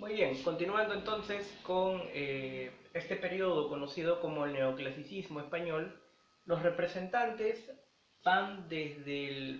Muy bien, continuando entonces con este periodo conocido como el neoclasicismo español, los representantes van desde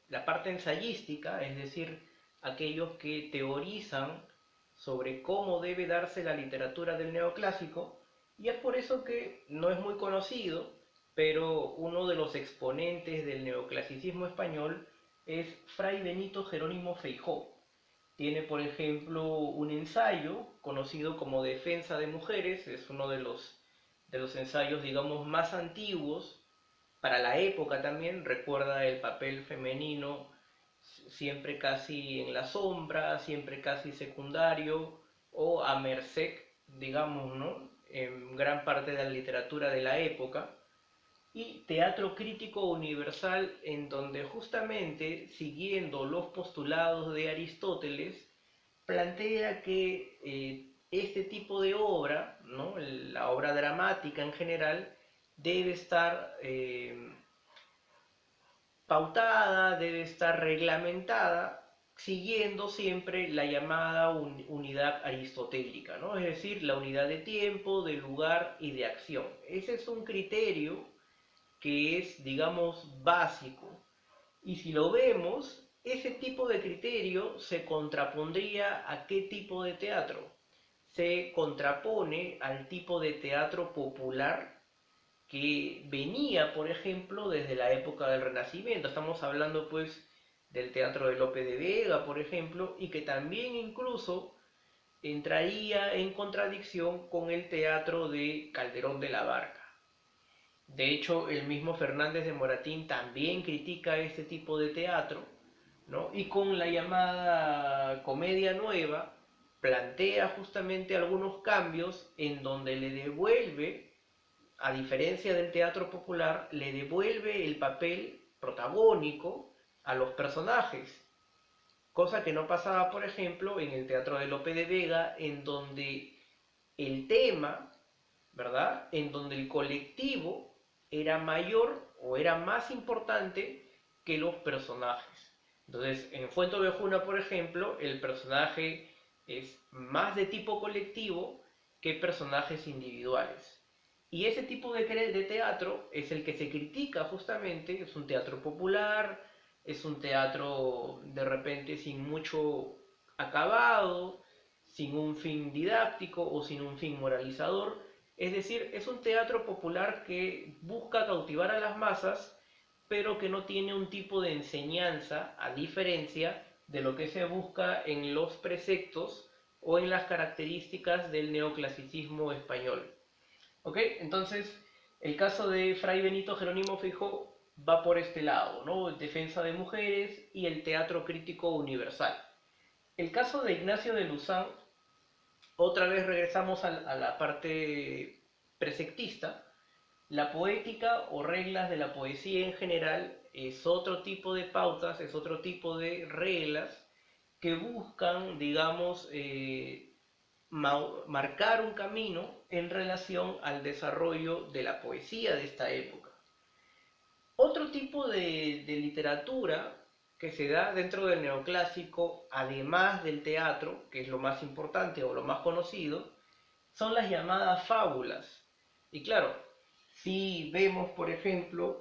la parte ensayística, es decir, aquellos que teorizan sobre cómo debe darse la literatura del neoclásico, y es por eso que no es muy conocido, pero uno de los exponentes del neoclasicismo español es Fray Benito Jerónimo Feijó. Tiene, por ejemplo, un ensayo conocido como Defensa de Mujeres, es uno de los ensayos, digamos, más antiguos para la época también, recuerda el papel femenino siempre casi en la sombra, siempre casi secundario o a merced, digamos, ¿no? En gran parte de la literatura de la época y teatro crítico universal en donde justamente siguiendo los postulados de Aristóteles plantea que este tipo de obra, ¿no? La obra dramática en general, debe estar pautada, debe estar reglamentada siguiendo siempre la llamada unidad aristotélica, ¿no? Es decir, la unidad de tiempo, de lugar y de acción. Ese es un criterio que es, digamos, básico. Y si lo vemos, ese tipo de criterio se contrapondría a qué tipo de teatro. Se contrapone al tipo de teatro popular que venía, por ejemplo, desde la época del Renacimiento. Estamos hablando, pues, del teatro de Lope de Vega, por ejemplo, y que también incluso entraría en contradicción con el teatro de Calderón de la Barca. De hecho, el mismo Fernández de Moratín también critica este tipo de teatro, ¿no? Y con la llamada comedia nueva plantea justamente algunos cambios en donde le devuelve, a diferencia del teatro popular, le devuelve el papel protagónico a los personajes, cosa que no pasaba, por ejemplo, en el teatro de Lope de Vega, en donde el tema, ¿verdad? En donde el colectivo era mayor o era más importante que los personajes. Entonces, en Fuente Ovejuna, por ejemplo, el personaje es más de tipo colectivo que personajes individuales. Y ese tipo de teatro es el que se critica justamente, es un teatro popular, es un teatro de repente sin mucho acabado, sin un fin didáctico o sin un fin moralizador. Es decir, es un teatro popular que busca cautivar a las masas, pero que no tiene un tipo de enseñanza, a diferencia de lo que se busca en los preceptos o en las características del neoclasicismo español. ¿Ok? Entonces, el caso de Fray Benito Jerónimo Feijó va por este lado, ¿no? Defensa de mujeres y el teatro crítico universal. El caso de Ignacio de Luzán, otra vez regresamos a la parte preceptista. La poética o reglas de la poesía en general es otro tipo de pautas, es otro tipo de reglas que buscan, digamos, marcar un camino en relación al desarrollo de la poesía de esta época. Otro tipo de literatura que se da dentro del neoclásico, además del teatro, que es lo más importante o lo más conocido, son las llamadas fábulas. Y claro, si vemos, por ejemplo,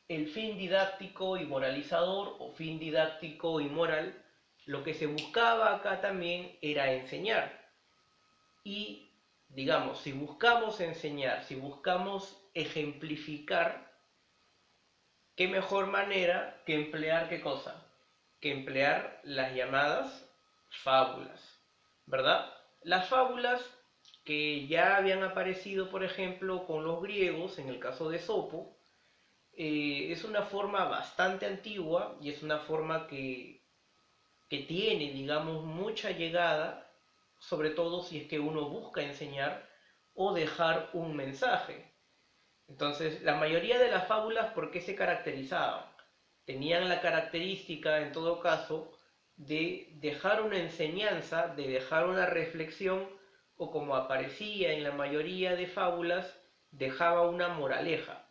el fin didáctico y moralizador o fin didáctico y moral, lo que se buscaba acá también era enseñar. Y, digamos, si buscamos enseñar, si buscamos ejemplificar, qué mejor manera que emplear qué cosa, que emplear las llamadas fábulas, ¿verdad? Las fábulas que ya habían aparecido, por ejemplo, con los griegos, en el caso de Sopo, es una forma bastante antigua y es una forma que tiene, digamos, mucha llegada, sobre todo si es que uno busca enseñar o dejar un mensaje. Entonces, la mayoría de las fábulas, ¿por qué se caracterizaban? Tenían la característica, en todo caso, de dejar una enseñanza, de dejar una reflexión, o como aparecía en la mayoría de fábulas, dejaba una moraleja,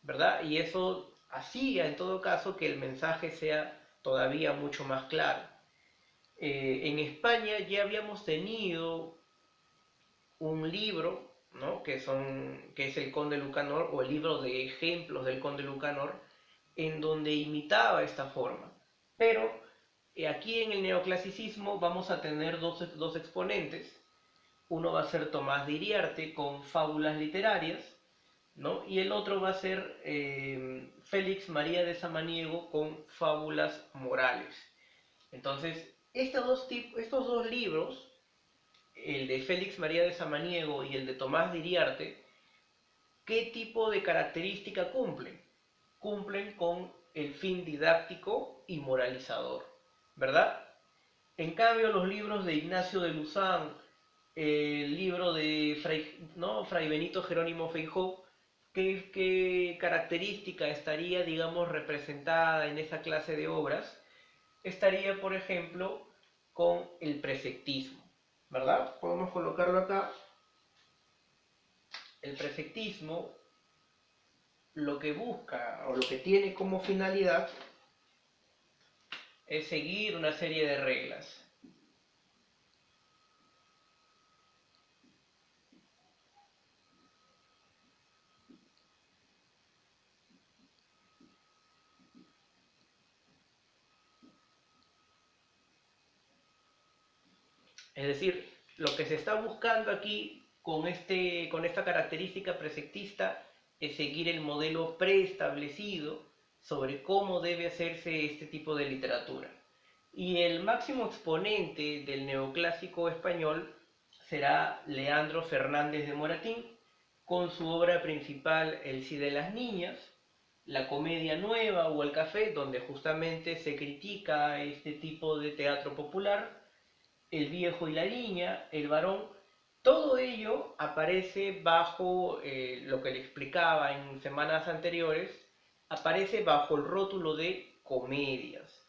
¿verdad? Y eso hacía, en todo caso, que el mensaje sea todavía mucho más claro. En España ya habíamos tenido un libro, ¿no? Que es el Conde Lucanor, o el libro de ejemplos del Conde Lucanor, en donde imitaba esta forma. Pero aquí en el neoclasicismo vamos a tener dos exponentes. Uno va a ser Tomás de Iriarte con fábulas literarias, ¿no? Y el otro va a ser Félix María de Samaniego con fábulas morales. Entonces, estos dos libros, el de Félix María de Samaniego y el de Tomás de Iriarte, ¿qué tipo de característica cumplen? Cumplen con el fin didáctico y moralizador, ¿verdad? En cambio, los libros de Ignacio de Luzán, el libro de Fray Benito Jerónimo Feijó, ¿qué característica estaría, digamos, representada en esa clase de obras? Estaría, por ejemplo, con el preceptismo, ¿verdad? Podemos colocarlo acá. El preceptismo lo que busca o lo que tiene como finalidad es seguir una serie de reglas. Es decir, lo que se está buscando aquí con esta característica preceptista es seguir el modelo preestablecido sobre cómo debe hacerse este tipo de literatura. Y el máximo exponente del neoclásico español será Leandro Fernández de Moratín, con su obra principal El Cid de las Niñas, La Comedia Nueva o El Café, donde justamente se critica este tipo de teatro popular, El Viejo y la Niña, El Varón. Todo ello aparece bajo lo que le explicaba en semanas anteriores, aparece bajo el rótulo de comedias.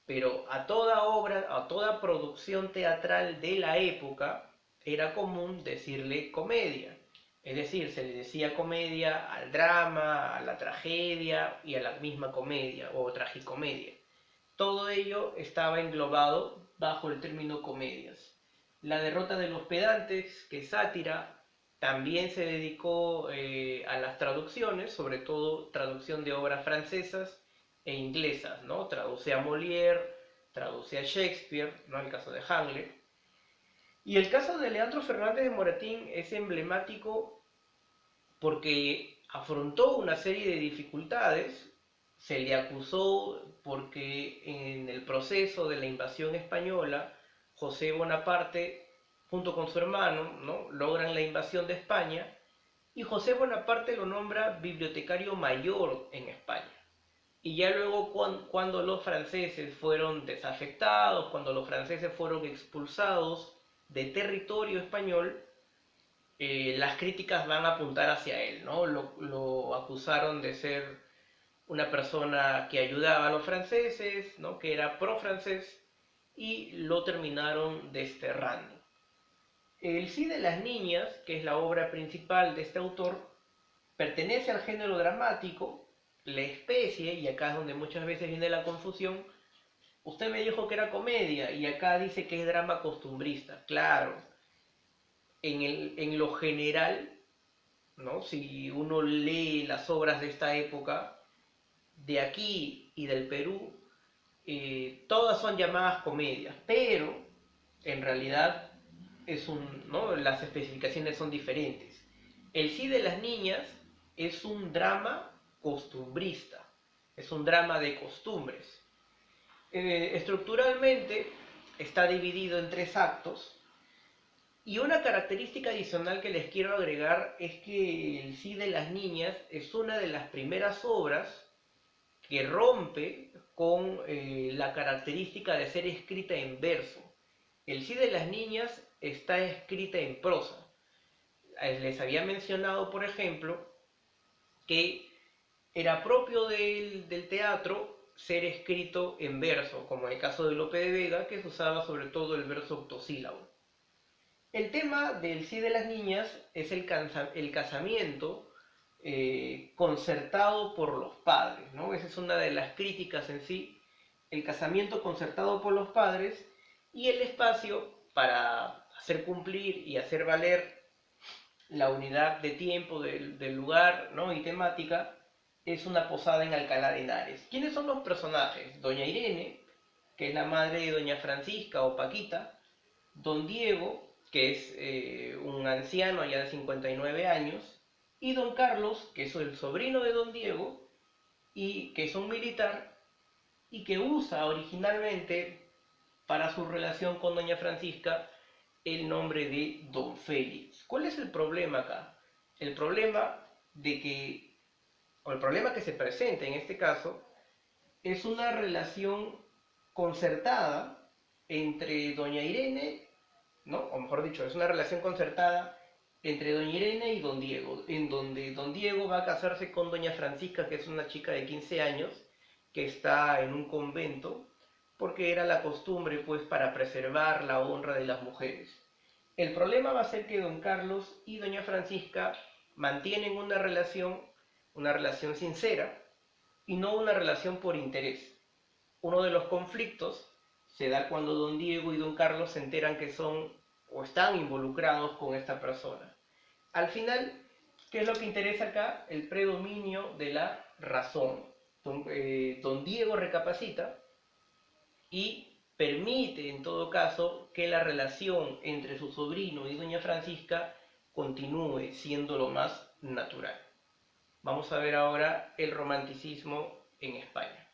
Pero a toda obra, a toda producción teatral de la época, era común decirle comedia. Es decir, se le decía comedia al drama, a la tragedia y a la misma comedia o tragicomedia. Todo ello estaba englobado bajo el término comedias. La derrota de los pedantes, que es sátira, también se dedicó a las traducciones, sobre todo traducción de obras francesas e inglesas, ¿no? Traduce a Molière, traduce a Shakespeare, ¿no? El caso de Hamlet. Y el caso de Leandro Fernández de Moratín es emblemático porque afrontó una serie de dificultades, se le acusó porque en el proceso de la invasión española, José Bonaparte, junto con su hermano, ¿no? logran la invasión de España y José Bonaparte lo nombra bibliotecario mayor en España. Y ya luego cuando los franceses fueron desafectados, cuando los franceses fueron expulsados de territorio español, las críticas van a apuntar hacia él, ¿no? Lo acusaron de ser una persona que ayudaba a los franceses, ¿no? Que era pro-francés, y lo terminaron desterrando. El Sí de las Niñas, que es la obra principal de este autor, pertenece al género dramático, la especie, y acá es donde muchas veces viene la confusión. Usted me dijo que era comedia y acá dice que es drama costumbrista. Claro, en lo general, ¿no? Si uno lee las obras de esta época, de aquí y del Perú, todas son llamadas comedias, pero en realidad ¿no? las especificaciones son diferentes. El Sí de las Niñas es un drama costumbrista, es un drama de costumbres. Estructuralmente está dividido en tres actos. Y una característica adicional que les quiero agregar es que el Sí de las Niñas es una de las primeras obras que rompe con la característica de ser escrita en verso. El Sí de las Niñas está escrita en prosa. Les había mencionado, por ejemplo, que era propio del teatro ser escrito en verso, como en el caso de Lope de Vega, que se usaba sobre todo el verso octosílabo. El tema del Sí de las Niñas es el casamiento concertado por los padres, ¿no? Esa es una de las críticas en sí, el casamiento concertado por los padres, Y el espacio para hacer cumplir y hacer valer la unidad de tiempo del lugar, ¿no? y temática es una posada en Alcalá de Henares. ¿Quiénes son los personajes? Doña Irene, que es la madre de Doña Francisca o Paquita, Don Diego, que es un anciano ya de 59 años, y Don Carlos, que es el sobrino de Don Diego, y que es un militar, y que usa originalmente para su relación con Doña Francisca el nombre de Don Félix. ¿Cuál es el problema acá? El problema de que, o el problema que se presenta en este caso, es una relación concertada entre Doña Irene, ¿no? O mejor dicho, es una relación concertada entre Doña Irene y Don Diego, en donde Don Diego va a casarse con Doña Francisca, que es una chica de 15 años, que está en un convento, porque era la costumbre, pues, para preservar la honra de las mujeres. El problema va a ser que Don Carlos y Doña Francisca mantienen una relación sincera, y no una relación por interés. Uno de los conflictos se da cuando Don Diego y Don Carlos se enteran que son o están involucrados con esta persona. Al final, ¿qué es lo que interesa acá? El predominio de la razón. Don Diego recapacita y permite, en todo caso, que la relación entre su sobrino y Doña Francisca continúe siendo lo más natural. Vamos a ver ahora el romanticismo en España.